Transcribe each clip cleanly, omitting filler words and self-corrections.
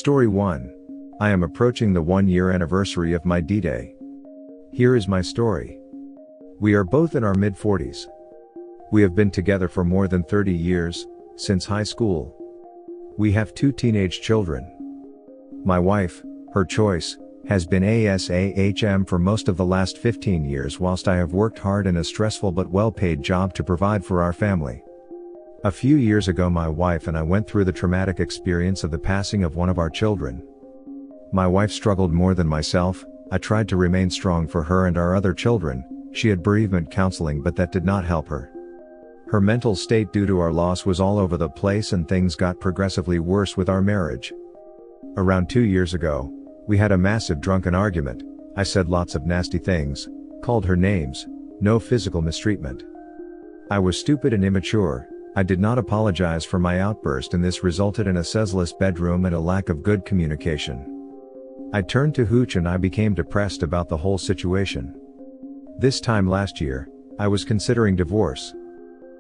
Story 1. I am approaching the 1-year anniversary of my D-Day. Here is my story. We are both in our mid-40s. We have been together for more than 30 years, since high school. We have 2 teenage children. My wife, her choice, has been ASAHM for most of the last 15 years whilst I have worked hard in a stressful but well-paid job to provide for our family. A few years ago my wife and I went through the traumatic experience of the passing of one of our children. My wife struggled more than myself. I tried to remain strong for her and our other children. She had bereavement counseling but that did not help her. Her mental state due to our loss was all over the place and things got progressively worse with our marriage. Around 2 years ago, we had a massive drunken argument. I said lots of nasty things, called her names, no physical mistreatment. I was stupid and immature. I did not apologize for my outburst and this resulted in a senseless bedroom and a lack of good communication. I turned to hooch and I became depressed about the whole situation. This time last year, I was considering divorce.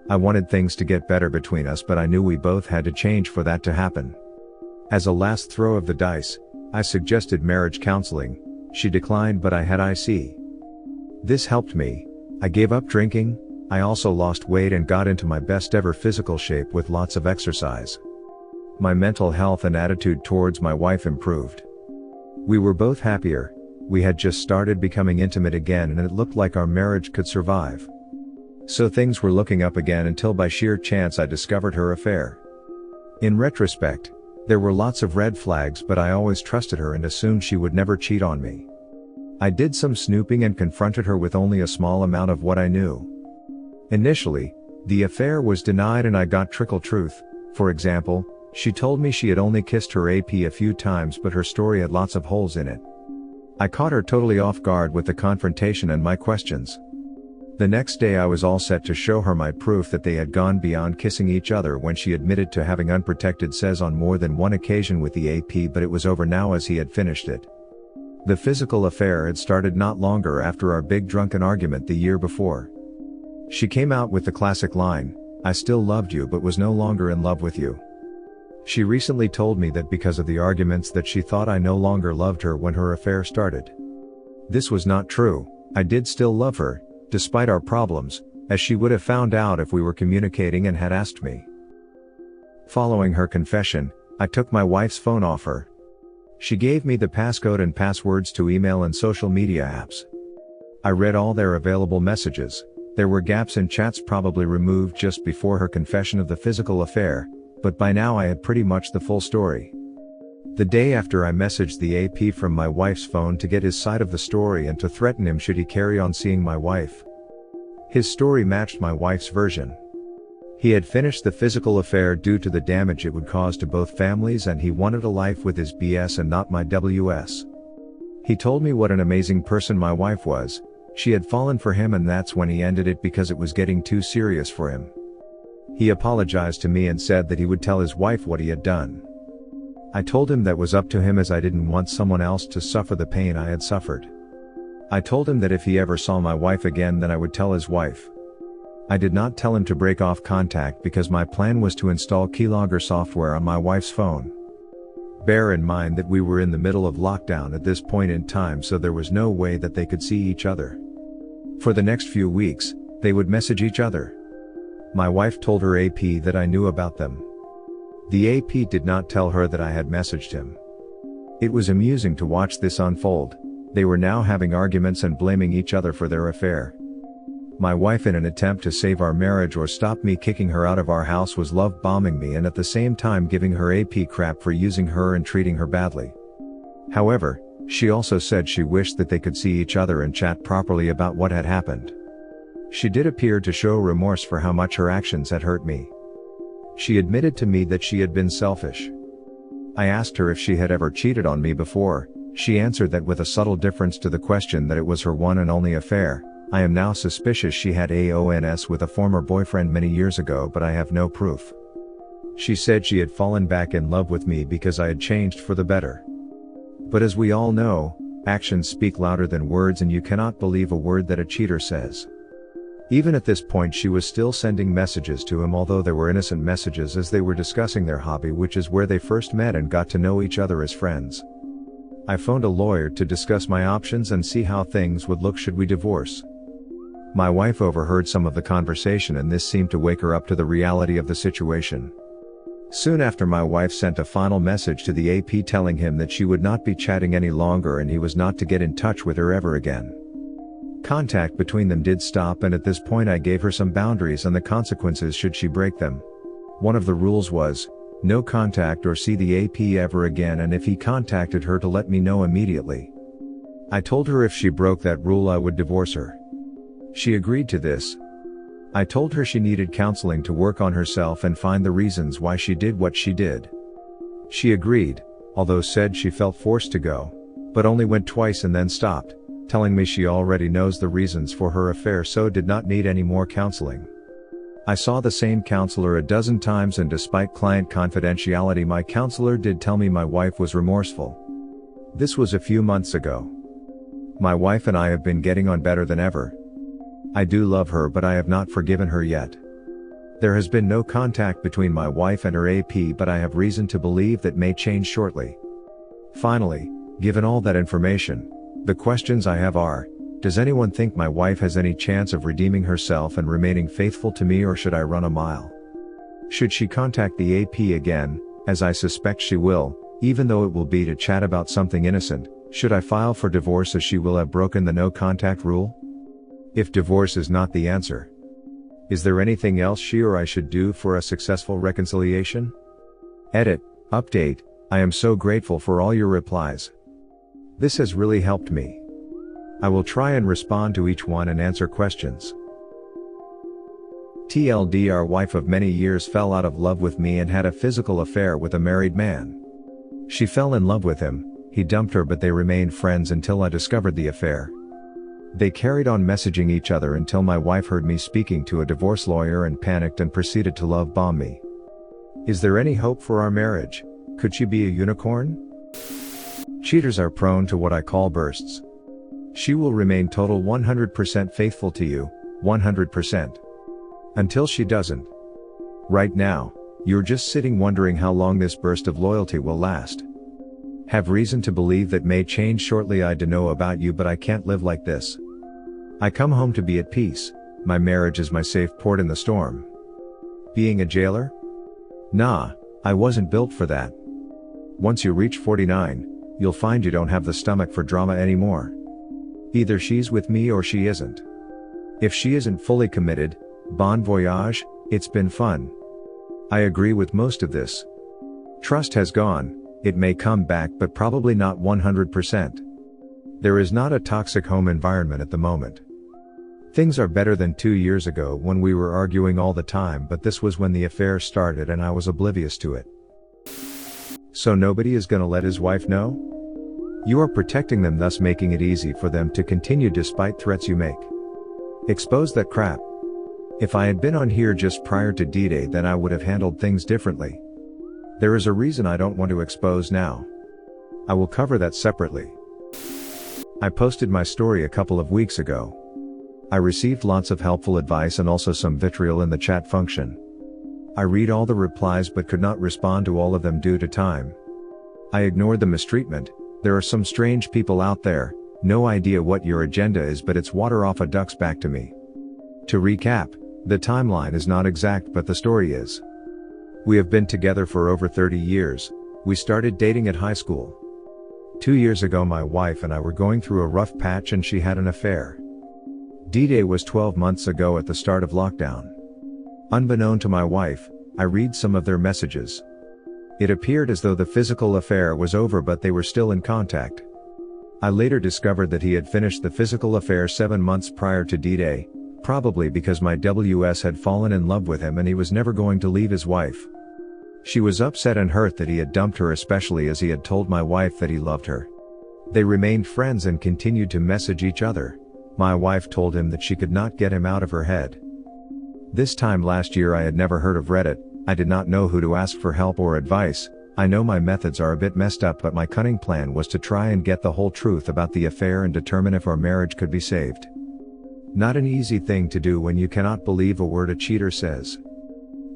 I wanted things to get better between us but I knew we both had to change for that to happen. As a last throw of the dice, I suggested marriage counseling. She declined but I had IC. This helped me. I gave up drinking. I also lost weight and got into my best ever physical shape with lots of exercise. My mental health and attitude towards my wife improved. We were both happier. We had just started becoming intimate again and it looked like our marriage could survive. So things were looking up again until by sheer chance I discovered her affair. In retrospect, there were lots of red flags but I always trusted her and assumed she would never cheat on me. I did some snooping and confronted her with only a small amount of what I knew. Initially, the affair was denied and I got trickle truth. For example, she told me she had only kissed her AP a few times but her story had lots of holes in it. I caught her totally off guard with the confrontation and my questions. The next day I was all set to show her my proof that they had gone beyond kissing each other when she admitted to having unprotected sex on more than one occasion with the AP but it was over now as he had finished it. The physical affair had started not longer after our big drunken argument the year before. She came out with the classic line, "I still loved you but was no longer in love with you." She recently told me that because of the arguments that she thought I no longer loved her when her affair started. This was not true. I did still love her, despite our problems, as she would have found out if we were communicating and had asked me. Following her confession, I took my wife's phone off her. She gave me the passcode and passwords to email and social media apps. I read all their available messages. There were gaps in chats probably removed just before her confession of the physical affair, but by now I had pretty much the full story. The day after I messaged the AP from my wife's phone to get his side of the story and to threaten him should he carry on seeing my wife. His story matched my wife's version. He had finished the physical affair due to the damage it would cause to both families and he wanted a life with his BS and not my WS. He told me what an amazing person my wife was. She had fallen for him and that's when he ended it because it was getting too serious for him. He apologized to me and said that he would tell his wife what he had done. I told him that was up to him as I didn't want someone else to suffer the pain I had suffered. I told him that if he ever saw my wife again then I would tell his wife. I did not tell him to break off contact because my plan was to install keylogger software on my wife's phone. Bear in mind that we were in the middle of lockdown at this point in time so there was no way that they could see each other. For the next few weeks, they would message each other. My wife told her AP that I knew about them. The AP did not tell her that I had messaged him. It was amusing to watch this unfold. They were now having arguments and blaming each other for their affair. My wife, in an attempt to save our marriage or stop me kicking her out of our house, was love bombing me and at the same time giving her AP crap for using her and treating her badly. However, she also said she wished that they could see each other and chat properly about what had happened. She did appear to show remorse for how much her actions had hurt me. She admitted to me that she had been selfish. I asked her if she had ever cheated on me before. She answered that with a subtle difference to the question that it was her one and only affair. I am now suspicious she had AONS with a former boyfriend many years ago but I have no proof. She said she had fallen back in love with me because I had changed for the better. But as we all know, actions speak louder than words and you cannot believe a word that a cheater says. Even at this point she was still sending messages to him, although they were innocent messages, as they were discussing their hobby, which is where they first met and got to know each other as friends. I phoned a lawyer to discuss my options and see how things would look should we divorce. My wife overheard some of the conversation, and this seemed to wake her up to the reality of the situation. Soon after, my wife sent a final message to the AP telling him that she would not be chatting any longer and he was not to get in touch with her ever again. Contact between them did stop, and at this point I gave her some boundaries and the consequences should she break them. One of the rules was, no contact or see the AP ever again, and if he contacted her to let me know immediately. I told her if she broke that rule I would divorce her. She agreed to this. I told her she needed counseling to work on herself and find the reasons why she did what she did. She agreed, although said she felt forced to go, but only went twice and then stopped, telling me she already knows the reasons for her affair so did not need any more counseling. I saw the same counselor a dozen times, and despite client confidentiality, my counselor did tell me my wife was remorseful. This was a few months ago. My wife and I have been getting on better than ever. I do love her, but I have not forgiven her yet. There has been no contact between my wife and her AP, but I have reason to believe that may change shortly. Finally, given all that information, the questions I have are, does anyone think my wife has any chance of redeeming herself and remaining faithful to me, or should I run a mile? Should she contact the AP again, as I suspect she will, even though it will be to chat about something innocent? Should I file for divorce, as she will have broken the no contact rule? If divorce is not the answer, is there anything else she or I should do for a successful reconciliation? Edit, update, I am so grateful for all your replies. This has really helped me. I will try and respond to each one and answer questions. TLD, our wife of many years fell out of love with me and had a physical affair with a married man. She fell in love with him, he dumped her, but they remained friends until I discovered the affair. They carried on messaging each other until my wife heard me speaking to a divorce lawyer and panicked and proceeded to love bomb me. Is there any hope for our marriage? Could she be a unicorn? Cheaters are prone to what I call bursts. She will remain total 100% faithful to you, 100%. Until she doesn't. Right now, you're just sitting wondering how long this burst of loyalty will last. Have reason to believe that may change shortly. I do know about you, but I can't live like this. I come home to be at peace. My marriage is my safe port in the storm. Being a jailer? Nah, I wasn't built for that. Once you reach 49, you'll find you don't have the stomach for drama anymore. Either she's with me or she isn't. If she isn't fully committed, bon voyage, it's been fun. I agree with most of this. Trust has gone. It may come back, but probably not 100%. There is not a toxic home environment at the moment. Things are better than 2 years ago when we were arguing all the time, but this was when the affair started and I was oblivious to it. So nobody is gonna let his wife know? You are protecting them, thus making it easy for them to continue despite threats you make. Expose that crap. If I had been on here just prior to D-Day, then I would have handled things differently. There is a reason I don't want to expose now. I will cover that separately. I posted my story a couple of weeks ago. I received lots of helpful advice and also some vitriol in the chat function. I read all the replies but could not respond to all of them due to time. I ignored the mistreatment. There are some strange people out there, no idea what your agenda is, but it's water off a duck's back to me. To recap, the timeline is not exact, but the story is. We have been together for over 30 years, we started dating at high school. 2 years ago my wife and I were going through a rough patch and she had an affair. D-Day was 12 months ago at the start of lockdown. Unbeknown to my wife, I read some of their messages. It appeared as though the physical affair was over, but they were still in contact. I later discovered that he had finished the physical affair 7 months prior to D-Day, probably because my WS had fallen in love with him and he was never going to leave his wife. She was upset and hurt that he had dumped her, especially as he had told my wife that he loved her. They remained friends and continued to message each other. My wife told him that she could not get him out of her head. This time last year I had never heard of Reddit, I did not know who to ask for help or advice. I know my methods are a bit messed up, but my cunning plan was to try and get the whole truth about the affair and determine if our marriage could be saved. Not an easy thing to do when you cannot believe a word a cheater says.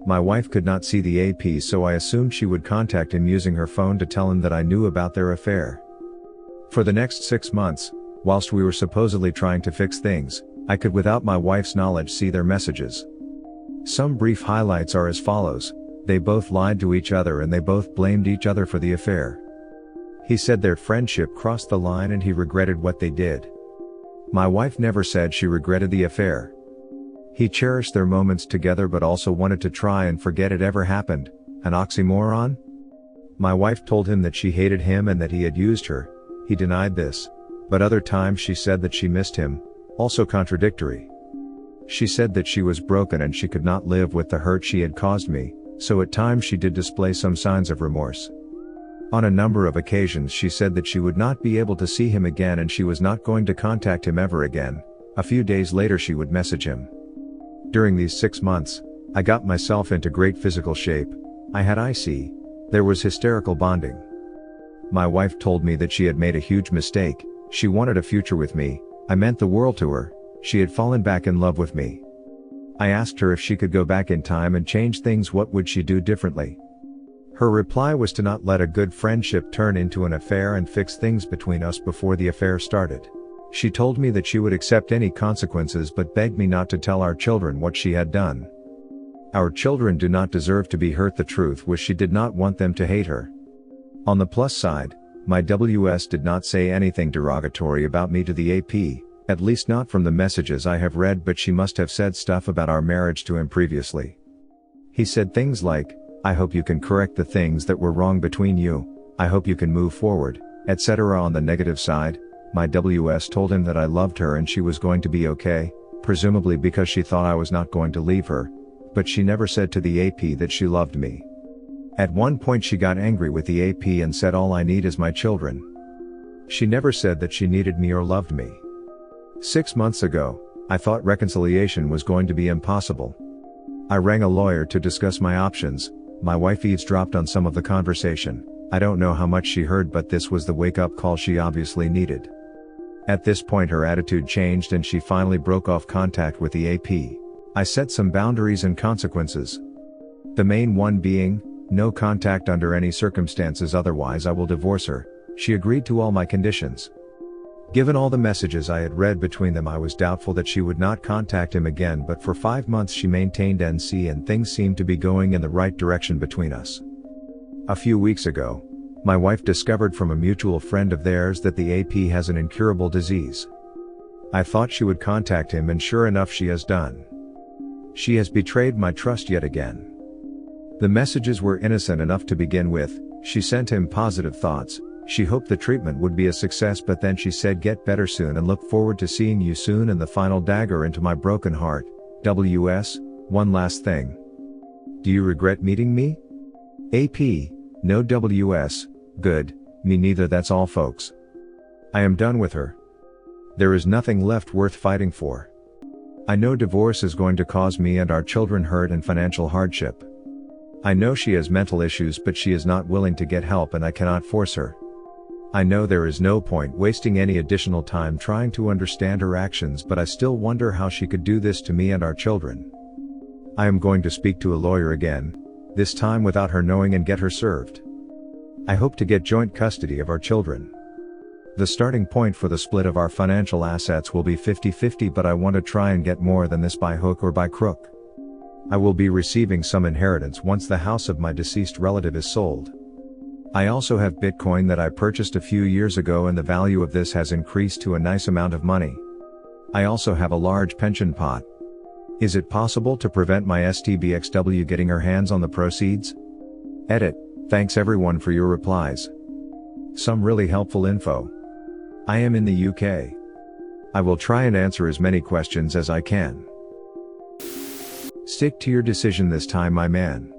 My wife could not see the AP, so I assumed she would contact him using her phone to tell him that I knew about their affair. For the next 6 months, whilst we were supposedly trying to fix things, I could without my wife's knowledge see their messages. Some brief highlights are as follows: they both lied to each other and they both blamed each other for the affair. He said their friendship crossed the line and he regretted what they did. My wife never said she regretted the affair. He cherished their moments together but also wanted to try and forget it ever happened. An oxymoron? My wife told him that she hated him and that he had used her. He denied this. But other times she said that she missed him, also contradictory. She said that she was broken and she could not live with the hurt she had caused me, so at times she did display some signs of remorse. On a number of occasions she said that she would not be able to see him again and she was not going to contact him ever again. A few days later she would message him. During these 6 months, I got myself into great physical shape. I had IC. There was hysterical bonding. My wife told me that she had made a huge mistake. She wanted a future with me. I meant the world to her. She had fallen back in love with me. I asked her if she could go back in time and change things, what would she do differently? Her reply was to not let a good friendship turn into an affair and fix things between us before the affair started. She told me that she would accept any consequences but begged me not to tell our children what she had done. Our children do not deserve to be hurt. The truth was she did not want them to hate her. On the plus side, my WS did not say anything derogatory about me to the AP, at least not from the messages I have read, but she must have said stuff about our marriage to him previously. He said things like, "I hope you can correct the things that were wrong between you, I hope you can move forward," etc. On the negative side, my WS told him that I loved her and she was going to be okay, presumably because she thought I was not going to leave her, but she never said to the AP that she loved me. At one point she got angry with the AP and said, "All I need is my children." She never said that she needed me or loved me. 6 months ago, I thought reconciliation was going to be impossible. I rang a lawyer to discuss my options. My wife eavesdropped on some of the conversation. I don't know how much she heard, but this was the wake-up call she obviously needed. At this point her attitude changed and she finally broke off contact with the AP. I set some boundaries and consequences. The main one being, no contact under any circumstances, otherwise I will divorce her. She agreed to all my conditions. Given all the messages I had read between them, I was doubtful that she would not contact him again, but for 5 months she maintained NC and things seemed to be going in the right direction between us. A few weeks ago, my wife discovered from a mutual friend of theirs that the AP has an incurable disease. I thought she would contact him and sure enough she has done. She has betrayed my trust yet again. The messages were innocent enough to begin with. She sent him positive thoughts. She hoped the treatment would be a success, but then she said, "Get better soon and look forward to seeing you soon," and the final dagger into my broken heart. WS, one last thing. Do you regret meeting me? AP, no. WS, good, me neither. That's all folks. I am done with her. There is nothing left worth fighting for. I know divorce is going to cause me and our children hurt and financial hardship. I know she has mental issues, but she is not willing to get help and I cannot force her. I know there is no point wasting any additional time trying to understand her actions, but I still wonder how she could do this to me and our children. I am going to speak to a lawyer again, this time without her knowing, and get her served. I hope to get joint custody of our children. The starting point for the split of our financial assets will be 50-50, but I want to try and get more than this by hook or by crook. I will be receiving some inheritance once the house of my deceased relative is sold. I also have Bitcoin that I purchased a few years ago and the value of this has increased to a nice amount of money. I also have a large pension pot. Is it possible to prevent my STBXW getting her hands on the proceeds? Edit. Thanks everyone for your replies. Some really helpful info. I am in the UK. I will try and answer as many questions as I can. Stick to your decision this time, my man.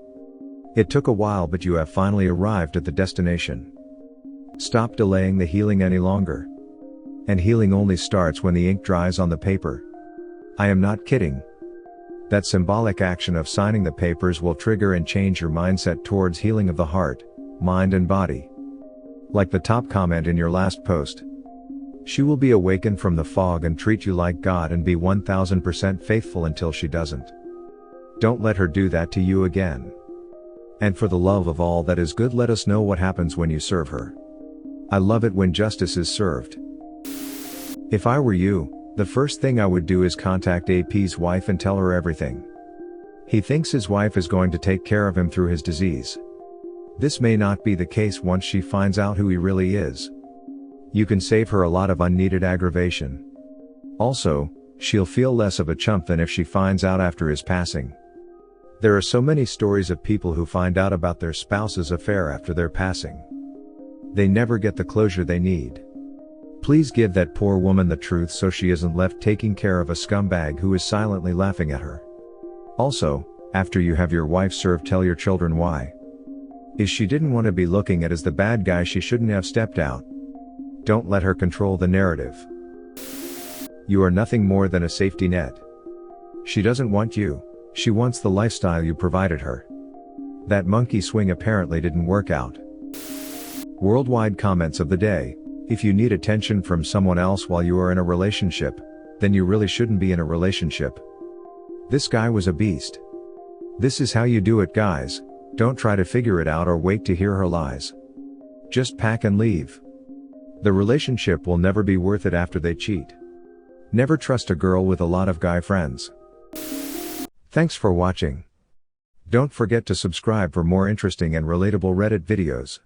It took a while, but you have finally arrived at the destination. Stop delaying the healing any longer. And healing only starts when the ink dries on the paper. I am not kidding. That symbolic action of signing the papers will trigger and change your mindset towards healing of the heart, mind and body. Like the top comment in your last post. She will be awakened from the fog and treat you like God and be 1000% faithful until she doesn't. Don't let her do that to you again. And for the love of all that is good, let us know what happens when you serve her. I love it when justice is served. If I were you, the first thing I would do is contact AP's wife and tell her everything. He thinks his wife is going to take care of him through his disease. This may not be the case once she finds out who he really is. You can save her a lot of unneeded aggravation. Also, she'll feel less of a chump than if she finds out after his passing. There are so many stories of people who find out about their spouse's affair after their passing. They never get the closure they need. Please give that poor woman the truth so she isn't left taking care of a scumbag who is silently laughing at her. Also, after you have your wife served, tell your children why. If she didn't want to be looking at as the bad guy, she shouldn't have stepped out. Don't let her control the narrative. You are nothing more than a safety net. She doesn't want you, she wants the lifestyle you provided her. That monkey swing apparently didn't work out. Worldwide comments of the day: if you need attention from someone else while you are in a relationship, then you really shouldn't be in a relationship. This guy was a beast. This is how you do it, guys. Don't try to figure it out or wait to hear her lies. Just pack and leave. The relationship will never be worth it after they cheat. Never trust a girl with a lot of guy friends. Thanks for watching. Don't forget to subscribe for more interesting and relatable Reddit videos.